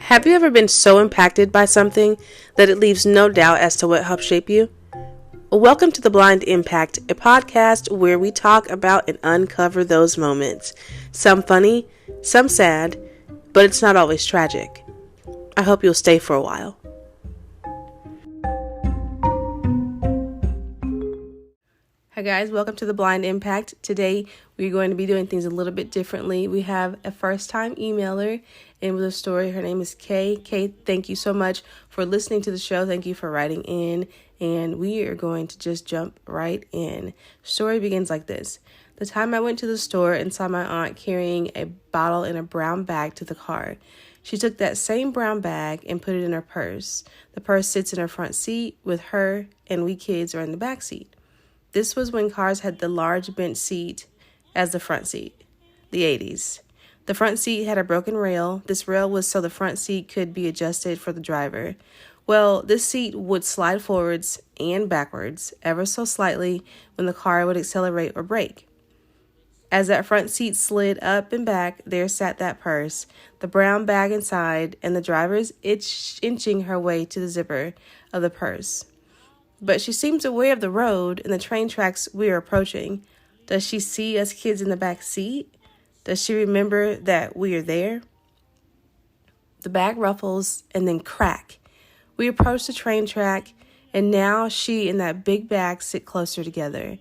Have you ever been so impacted by something that it leaves no doubt as to what helped shape you? Welcome to The Blind Impact, a podcast where we talk about and uncover those moments. Some funny, some sad, but it's not always tragic. I hope you'll stay for a while. Hi guys, welcome to The Blind Impact. Today we're going to be doing things a little bit differently. We have a first-time emailer in with a story. Her name is Kay. Kay, thank you so much for listening to the show. Thank you for writing in. And we are going to just jump right in. Story begins like this. The time I went to the store and saw my aunt carrying a bottle in a brown bag to the car. She took that same brown bag and put it in her purse. The purse sits in her front seat with her, and we kids are in the back seat. This was when cars had the large bench seat as the front seat, the 80s. The front seat had a broken rail. This rail was so the front seat could be adjusted for the driver. Well, this seat would slide forwards and backwards ever so slightly when the car would accelerate or brake. As that front seat slid up and back, there sat that purse, the brown bag inside, and the driver's inching her way to the zipper of the purse. But she seems aware of the road and the train tracks we are approaching. Does she see us kids in the back seat? Does she remember that we are there? The bag ruffles and then crack. We approach the train track, and now she and that big bag sit closer together.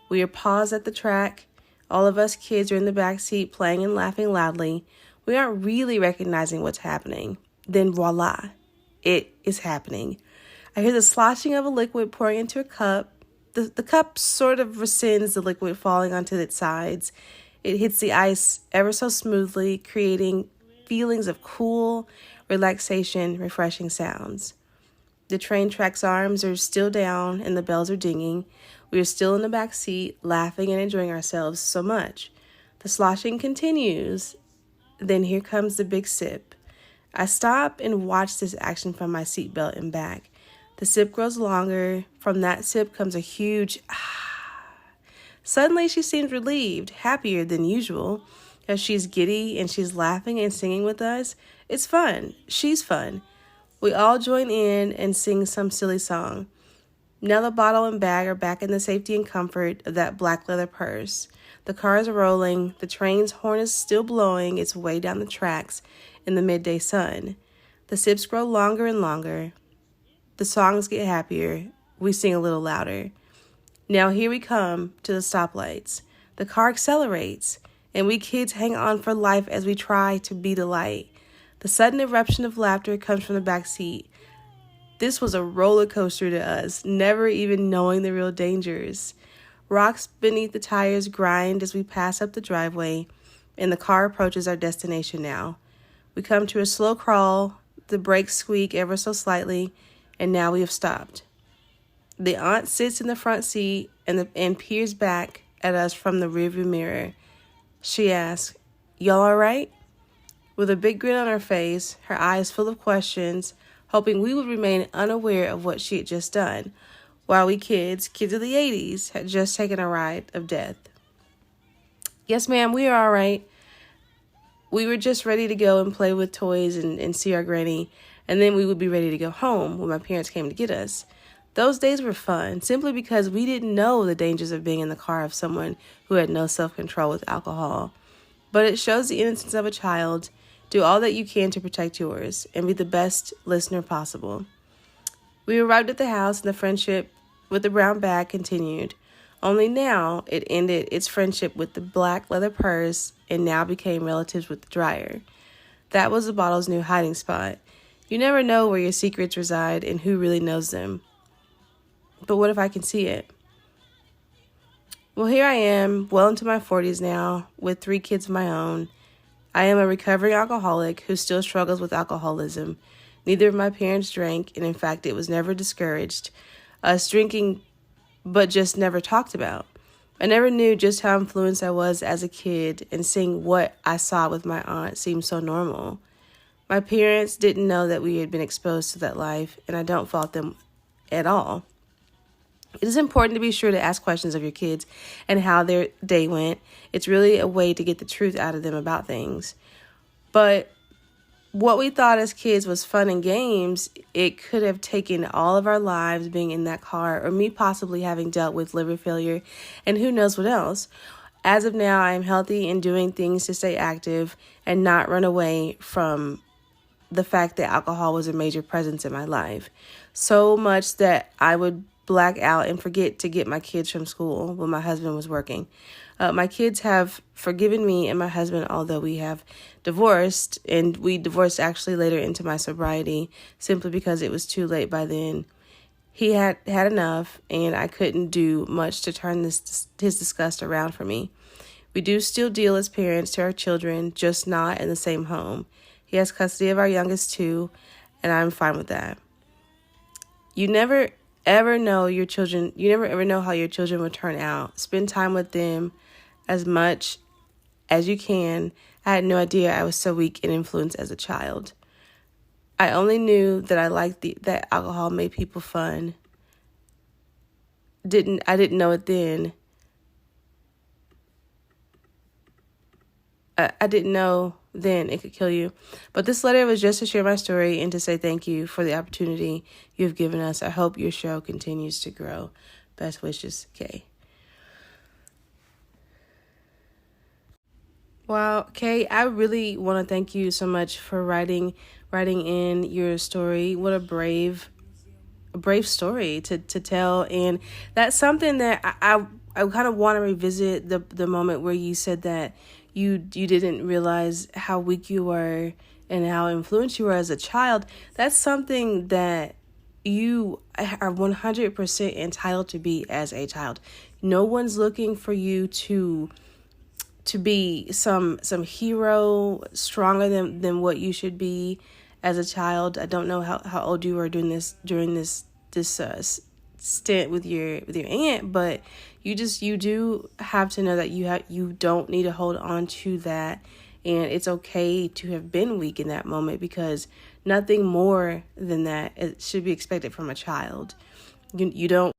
We are paused at the track. All of us kids are in the back seat playing and laughing loudly. We aren't really recognizing what's happening. Then voila, it is happening. I hear the sloshing of a liquid pouring into a cup. The cup sort of rescinds the liquid falling onto its sides. It hits the ice ever so smoothly, creating feelings of cool, relaxation, refreshing sounds. The train track's arms are still down and the bells are dinging. We are still in the back seat, laughing and enjoying ourselves so much. The sloshing continues. Then here comes the big sip. I stop and watch this action from my seatbelt and back. The sip grows longer. From that sip comes a huge ah. Suddenly she seems relieved, happier than usual. As she's giddy and she's laughing and singing with us. It's fun. She's fun. We all join in and sing some silly song. Now the bottle and bag are back in the safety and comfort of that black leather purse. The cars are rolling. The train's horn is still blowing its way down the tracks in the midday sun. The sips grow longer and longer. The songs get happier. We sing a little louder. Now here we come to the stoplights. The car accelerates, and we kids hang on for life as we try to beat a light. The sudden eruption of laughter comes from the back seat. This was a roller coaster to us, never even knowing the real dangers. Rocks beneath the tires grind as we pass up the driveway, and the car approaches our destination now. We come to a slow crawl. The brakes squeak ever so slightly, and now we have stopped. The aunt sits in the front seat and peers back at us from the rearview mirror. She asks, "Y'all all right?" With a big grin on her face, her eyes full of questions, hoping we would remain unaware of what she had just done, while we kids of the 80s, had just taken a ride of death. "Yes, ma'am, we are all right. We were just ready to go and play with toys and see our granny, and then we would be ready to go home when my parents came to get us. Those days were fun, simply because we didn't know the dangers of being in the car of someone who had no self-control with alcohol. But it shows the innocence of a child. Do all that you can to protect yours, and be the best listener possible." We arrived at the house, and the friendship with the brown bag continued. Only now it ended its friendship with the black leather purse and now became relatives with the dryer. That was the bottle's new hiding spot. You never know where your secrets reside and who really knows them. But what if I can see it? Well, here I am, well into my 40s now, with 3 kids of my own. I am a recovering alcoholic who still struggles with alcoholism. Neither of my parents drank, and in fact, it was never discouraged. Us drinking, but just never talked about. I never knew just how influenced I was as a kid, and seeing what I saw with my aunt seemed so normal. My parents didn't know that we had been exposed to that life, and I don't fault them at all. It is important to be sure to ask questions of your kids and how their day went. It's really a way to get the truth out of them about things. But what we thought as kids was fun and games, it could have taken all of our lives being in that car, or me possibly having dealt with liver failure and who knows what else. As of now, I am healthy and doing things to stay active and not run away from the fact that alcohol was a major presence in my life. So much that I would black out and forget to get my kids from school when my husband was working. My kids have forgiven me and my husband, although we have divorced, and we divorced actually later into my sobriety simply because it was too late by then. He had enough, and I couldn't do much to turn his disgust around for me. We do still deal as parents to our children, just not in the same home. He has custody of our youngest two, and I'm fine with that. You never ever know your children. You never ever know how your children will turn out. Spend time with them as much as you can. I had no idea I was so weak and influenced as a child. I only knew that I liked that alcohol made people fun. I didn't know it then. I didn't know then it could kill you. But this letter was just to share my story and to say thank you for the opportunity you've given us. I hope your show continues to grow. Best wishes, Kay. Wow, Kay, I really want to thank you so much for writing in your story. What a brave story to tell, and that's something that I kind of want to revisit the moment where you said that you didn't realize how weak you were and how influenced you were as a child. That's something that you are 100% entitled to be as a child. No one's looking for you to be some hero stronger than what you should be as a child. I don't know how old you were during this stint with your aunt, but you do have to know that you don't need to hold on to that, and it's okay to have been weak in that moment, because nothing more than that it should be expected from a child. You don't.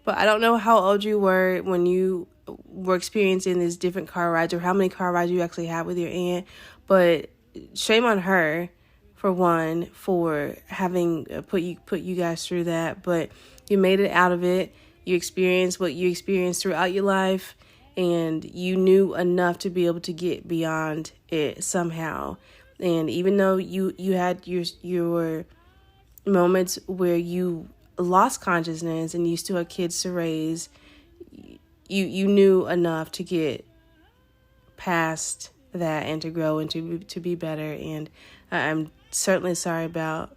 But I don't know how old you were when you were experiencing these different car rides, or how many car rides you actually had with your aunt. But shame on her, for one, for having put you guys through that. But you made it out of it. You experienced what you experienced throughout your life, and you knew enough to be able to get beyond it somehow. And even though you had your moments where you lost consciousness and you still had kids to raise, you knew enough to get past that and to grow and to be better. And I'm certainly sorry about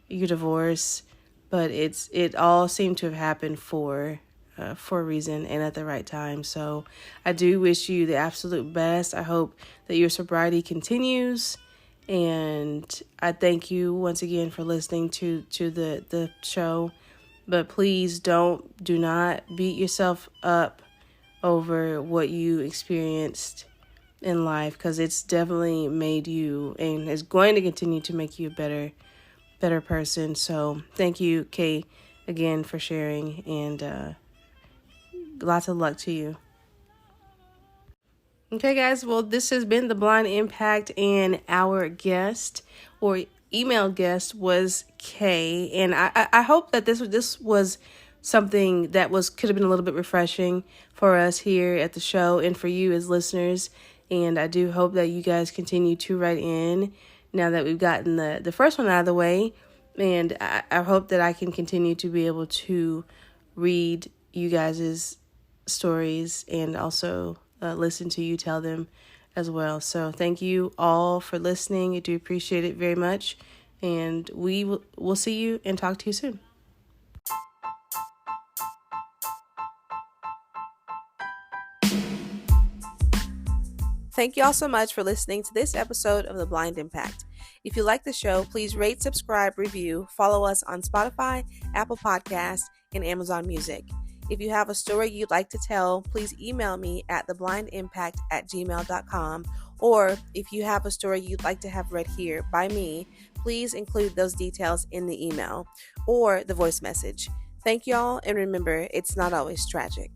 your divorce, but it all seemed to have happened for a reason and at the right time. So I do wish you the absolute best. I hope that your sobriety continues, and I thank you once again for listening to the show. But please do not beat yourself up over what you experienced in life, because it's definitely made you and is going to continue to make you a better person. So thank you, Kay, again for sharing, and lots of luck to you. Okay, guys, well, this has been The Blind Impact, and our guest or email guest was Kay, and I hope that this was something that could have been a little bit refreshing for us here at the show and for you as listeners. And I do hope that you guys continue to write in now that we've gotten the first one out of the way. And I hope that I can continue to be able to read you guys' stories and also listen to you tell them as well. So thank you all for listening. I do appreciate it very much. And we'll see you and talk to you soon. Thank you all so much for listening to this episode of The Blind Impact. If you like the show, please rate, subscribe, review, follow us on Spotify, Apple Podcasts, and Amazon Music. If you have a story you'd like to tell, please email me at theblindimpact@gmail.com. Or if you have a story you'd like to have read here by me, please include those details in the email or the voice message. Thank y'all, and remember, it's not always tragic.